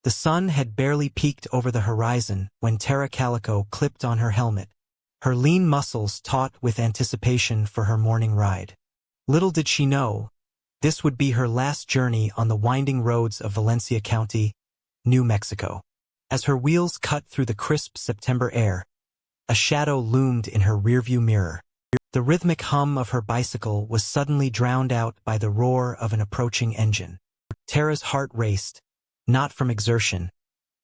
The sun had barely peeked over the horizon when Tara Calico clipped on her helmet, her lean muscles taut with anticipation for her morning ride. Little did she know, this would be her last journey on the winding roads of Valencia County, New Mexico. As her wheels cut through the crisp September air, a shadow loomed in her rearview mirror. The rhythmic hum of her bicycle was suddenly drowned out by the roar of an approaching engine. Tara's heart raced, not from exertion,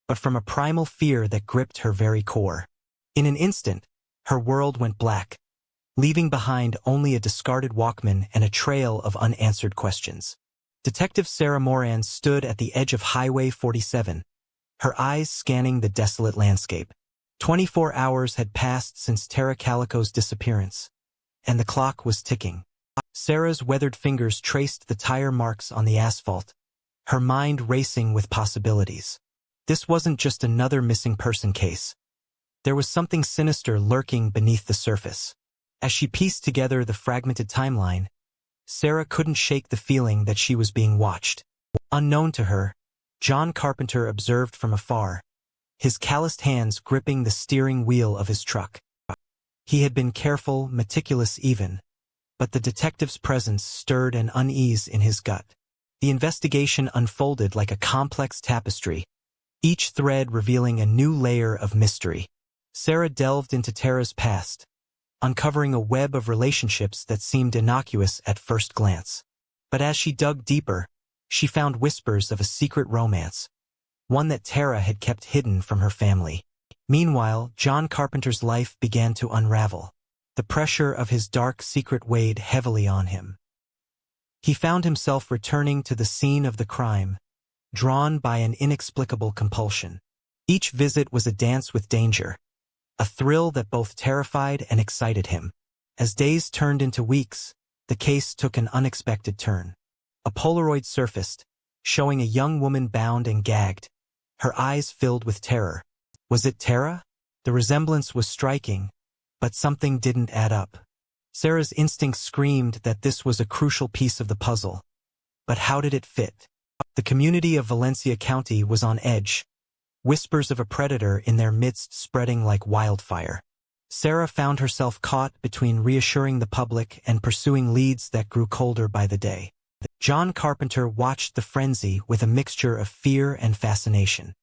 but from a primal fear that gripped her very core. In an instant, her world went black, leaving behind only a discarded Walkman and a trail of unanswered questions. Detective Sarah Moran stood at the edge of Highway 47, her eyes scanning the desolate landscape. 24 hours had passed since Tara Calico's disappearance, and the clock was ticking. Sarah's weathered fingers traced the tire marks on the asphalt, her mind racing with possibilities. This wasn't just another missing person case. There was something sinister lurking beneath the surface. As she pieced together the fragmented timeline, Sarah couldn't shake the feeling that she was being watched. Unknown to her, John Carpenter observed from afar, his calloused hands gripping the steering wheel of his truck. He had been careful, meticulous even, but the detective's presence stirred an unease in his gut. The investigation unfolded like a complex tapestry, each thread revealing a new layer of mystery. Sarah delved into Tara's past, uncovering a web of relationships that seemed innocuous at first glance. But as she dug deeper, she found whispers of a secret romance, one that Tara had kept hidden from her family. Meanwhile, John Carpenter's life began to unravel. The pressure of his dark secret weighed heavily on him. He found himself returning to the scene of the crime, drawn by an inexplicable compulsion. Each visit was a dance with danger, a thrill that both terrified and excited him. As days turned into weeks, the case took an unexpected turn. A Polaroid surfaced, showing a young woman bound and gagged, her eyes filled with terror. Was it Tara? The resemblance was striking, but something didn't add up. Sarah's instincts screamed that this was a crucial piece of the puzzle. But how did it fit? The community of Valencia County was on edge, whispers of a predator in their midst spreading like wildfire. Sarah found herself caught between reassuring the public and pursuing leads that grew colder by the day. John Carpenter watched the frenzy with a mixture of fear and fascination.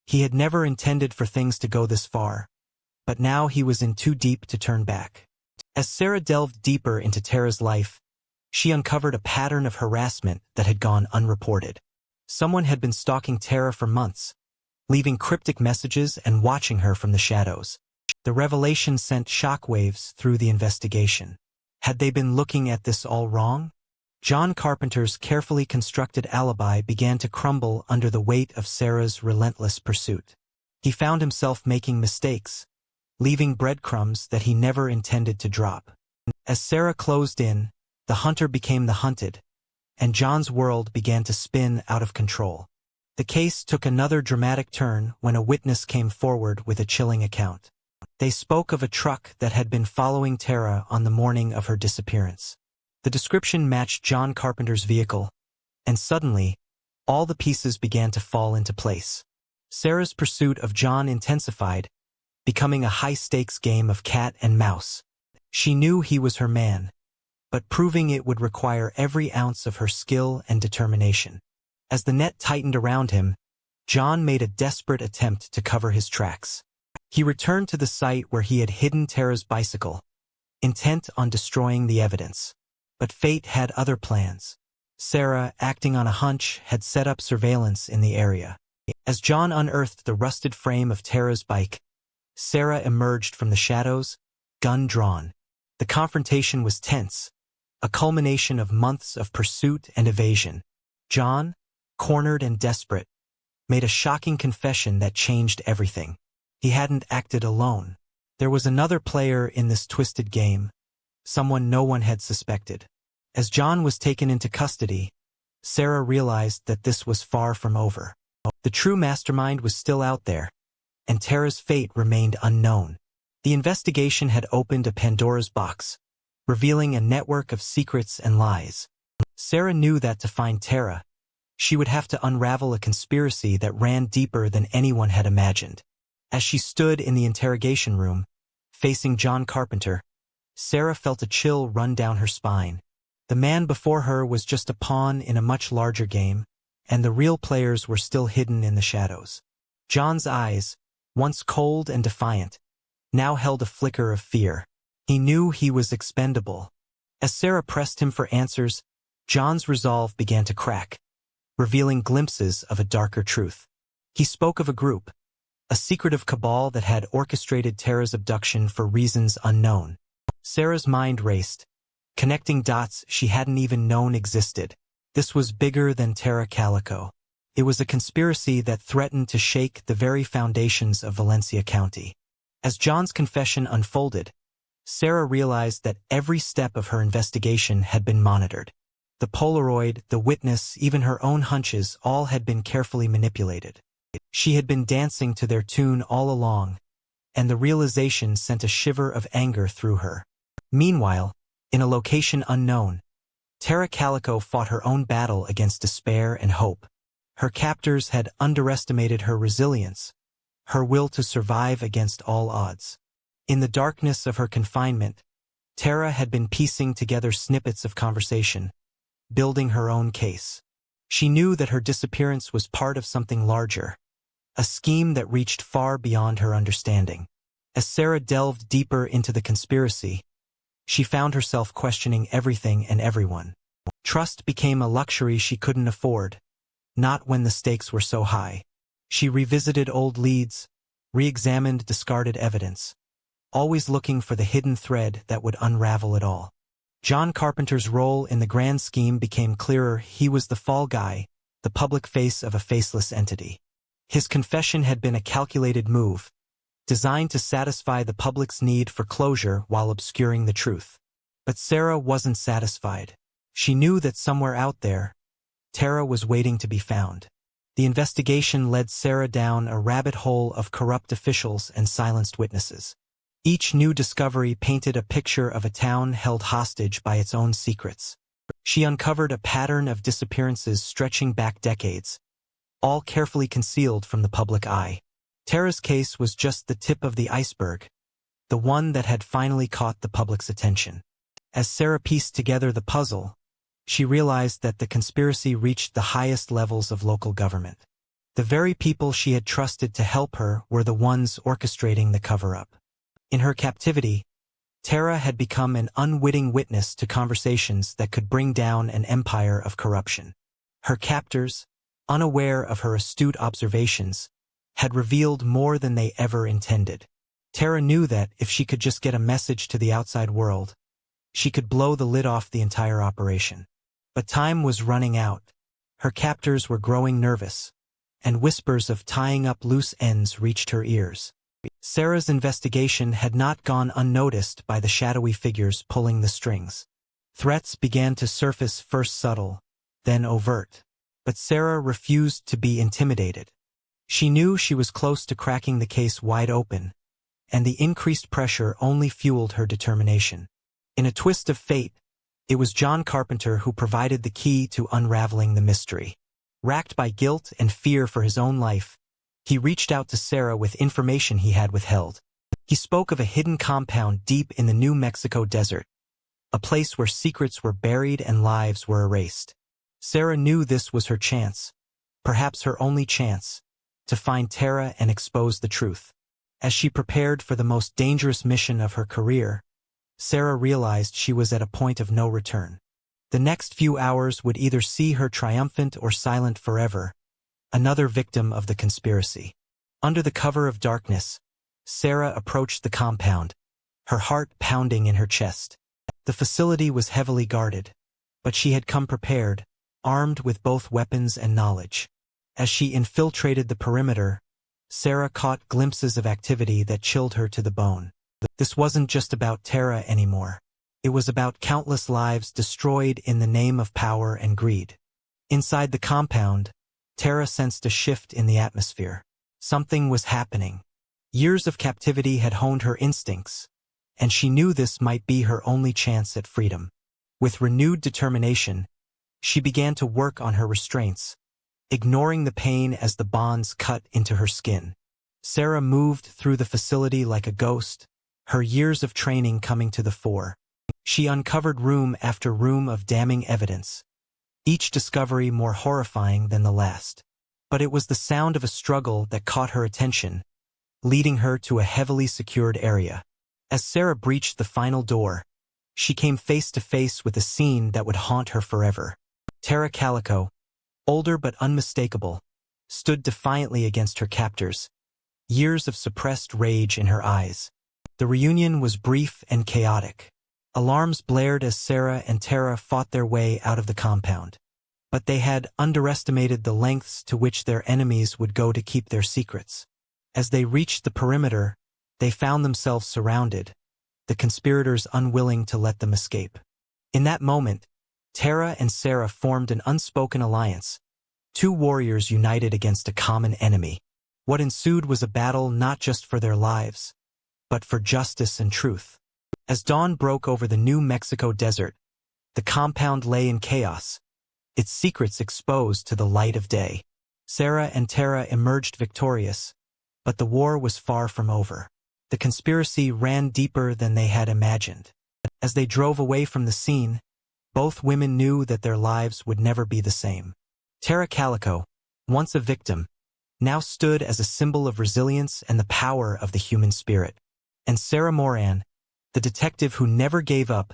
He had never intended for things to go this far, but now he was in too deep to turn back. As Sarah delved deeper into Tara's life, she uncovered a pattern of harassment that had gone unreported. Someone had been stalking Tara for months, leaving cryptic messages and watching her from the shadows. The revelation sent shockwaves through the investigation. Had they been looking at this all wrong? John Carpenter's carefully constructed alibi began to crumble under the weight of Sarah's relentless pursuit. He found himself making mistakes, leaving breadcrumbs that he never intended to drop. As Sarah closed in, the hunter became the hunted, and John's world began to spin out of control. The case took another dramatic turn when a witness came forward with a chilling account. They spoke of a truck that had been following Tara on the morning of her disappearance. The description matched John Carpenter's vehicle, and suddenly, all the pieces began to fall into place. Sarah's pursuit of John intensified, becoming a high-stakes game of cat and mouse. She knew he was her man, but proving it would require every ounce of her skill and determination. As the net tightened around him, John made a desperate attempt to cover his tracks. He returned to the site where he had hidden Tara's bicycle, intent on destroying the evidence. But fate had other plans. Sarah, acting on a hunch, had set up surveillance in the area. As John unearthed the rusted frame of Tara's bike, Sarah emerged from the shadows, gun drawn. The confrontation was tense, a culmination of months of pursuit and evasion. John, cornered and desperate, made a shocking confession that changed everything. He hadn't acted alone. There was another player in this twisted game, someone no one had suspected. As John was taken into custody, Sarah realized that this was far from over. The true mastermind was still out there, and Tara's fate remained unknown. The investigation had opened a Pandora's box, revealing a network of secrets and lies. Sarah knew that to find Tara, She would have to unravel a conspiracy that ran deeper than anyone had imagined. As she stood in the interrogation room, facing John Carpenter, Sarah felt a chill run down her spine. The man before her was just a pawn in a much larger game, and the real players were still hidden in the shadows. John's eyes, once cold and defiant, now held a flicker of fear. He knew he was expendable. As Sarah pressed him for answers, John's resolve began to crack, revealing glimpses of a darker truth. He spoke of a group, a secretive cabal that had orchestrated Tara's abduction for reasons unknown. Sarah's mind raced, connecting dots she hadn't even known existed. This was bigger than Tara Calico. It was a conspiracy that threatened to shake the very foundations of Valencia County. As John's confession unfolded, Sarah realized that every step of her investigation had been monitored. The Polaroid, the witness, even her own hunches, all had been carefully manipulated. She had been dancing to their tune all along, and the realization sent a shiver of anger through her. Meanwhile, in a location unknown, Tara Calico fought her own battle against despair and hope. Her captors had underestimated her resilience, her will to survive against all odds. In the darkness of her confinement, Tara had been piecing together snippets of conversation, building her own case. She knew that her disappearance was part of something larger, a scheme that reached far beyond her understanding. As Sarah delved deeper into the conspiracy, she found herself questioning everything and everyone. Trust became a luxury she couldn't afford, not when the stakes were so high. She revisited old leads, re-examined discarded evidence, always looking for the hidden thread that would unravel it all. John Carpenter's role in the grand scheme became clearer. He was the fall guy, the public face of a faceless entity. His confession had been a calculated move, designed to satisfy the public's need for closure while obscuring the truth. But Sarah wasn't satisfied. She knew that somewhere out there, Tara was waiting to be found. The investigation led Sarah down a rabbit hole of corrupt officials and silenced witnesses. Each new discovery painted a picture of a town held hostage by its own secrets. She uncovered a pattern of disappearances stretching back decades, all carefully concealed from the public eye. Tara's case was just the tip of the iceberg, the one that had finally caught the public's attention. As Sarah pieced together the puzzle, she realized that the conspiracy reached the highest levels of local government. The very people she had trusted to help her were the ones orchestrating the cover-up. In her captivity, Tara had become an unwitting witness to conversations that could bring down an empire of corruption. Her captors, unaware of her astute observations, had revealed more than they ever intended. Tara knew that if she could just get a message to the outside world, she could blow the lid off the entire operation. But time was running out. Her captors were growing nervous, and whispers of tying up loose ends reached her ears. Sarah's investigation had not gone unnoticed by the shadowy figures pulling the strings. Threats began to surface, first subtle, then overt. But Sarah refused to be intimidated. She knew she was close to cracking the case wide open, and the increased pressure only fueled her determination. In a twist of fate, it was John Carpenter who provided the key to unraveling the mystery. Racked by guilt and fear for his own life, he reached out to Sarah with information he had withheld. He spoke of a hidden compound deep in the New Mexico desert, a place where secrets were buried and lives were erased. Sarah knew this was her chance, perhaps her only chance, to find Tara and expose the truth. As she prepared for the most dangerous mission of her career, Sarah realized she was at a point of no return. The next few hours would either see her triumphant or silent forever, another victim of the conspiracy. Under the cover of darkness, Sarah approached the compound, her heart pounding in her chest. The facility was heavily guarded, but she had come prepared, armed with both weapons and knowledge. As she infiltrated the perimeter, Sarah caught glimpses of activity that chilled her to the bone. This wasn't just about Tara anymore. It was about countless lives destroyed in the name of power and greed. Inside the compound, Tara sensed a shift in the atmosphere. Something was happening. Years of captivity had honed her instincts, and she knew this might be her only chance at freedom. With renewed determination, she began to work on her restraints, ignoring the pain as the bonds cut into her skin. Sarah moved through the facility like a ghost, her years of training coming to the fore. She uncovered room after room of damning evidence, each discovery more horrifying than the last. But it was the sound of a struggle that caught her attention, leading her to a heavily secured area. As Sarah breached the final door, she came face to face with a scene that would haunt her forever. Tara Calico, older but unmistakable, stood defiantly against her captors, years of suppressed rage in her eyes. The reunion was brief and chaotic. Alarms blared as Sarah and Tara fought their way out of the compound. But they had underestimated the lengths to which their enemies would go to keep their secrets. As they reached the perimeter, they found themselves surrounded, the conspirators unwilling to let them escape. In that moment, Tara and Sarah formed an unspoken alliance, two warriors united against a common enemy. What ensued was a battle not just for their lives, but for justice and truth. As dawn broke over the New Mexico desert, the compound lay in chaos, its secrets exposed to the light of day. Sarah and Tara emerged victorious, but the war was far from over. The conspiracy ran deeper than they had imagined. As they drove away from the scene, both women knew that their lives would never be the same. Tara Calico, once a victim, now stood as a symbol of resilience and the power of the human spirit. And Sarah Moran, the detective who never gave up,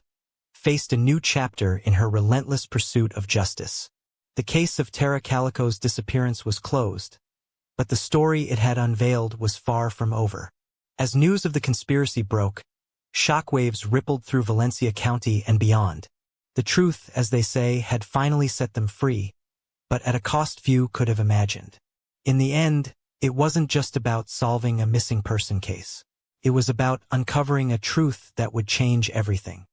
faced a new chapter in her relentless pursuit of justice. The case of Tara Calico's disappearance was closed, but the story it had unveiled was far from over. As news of the conspiracy broke, shockwaves rippled through Valencia County and beyond. The truth, as they say, had finally set them free, but at a cost few could have imagined. In the end, it wasn't just about solving a missing person case. It was about uncovering a truth that would change everything.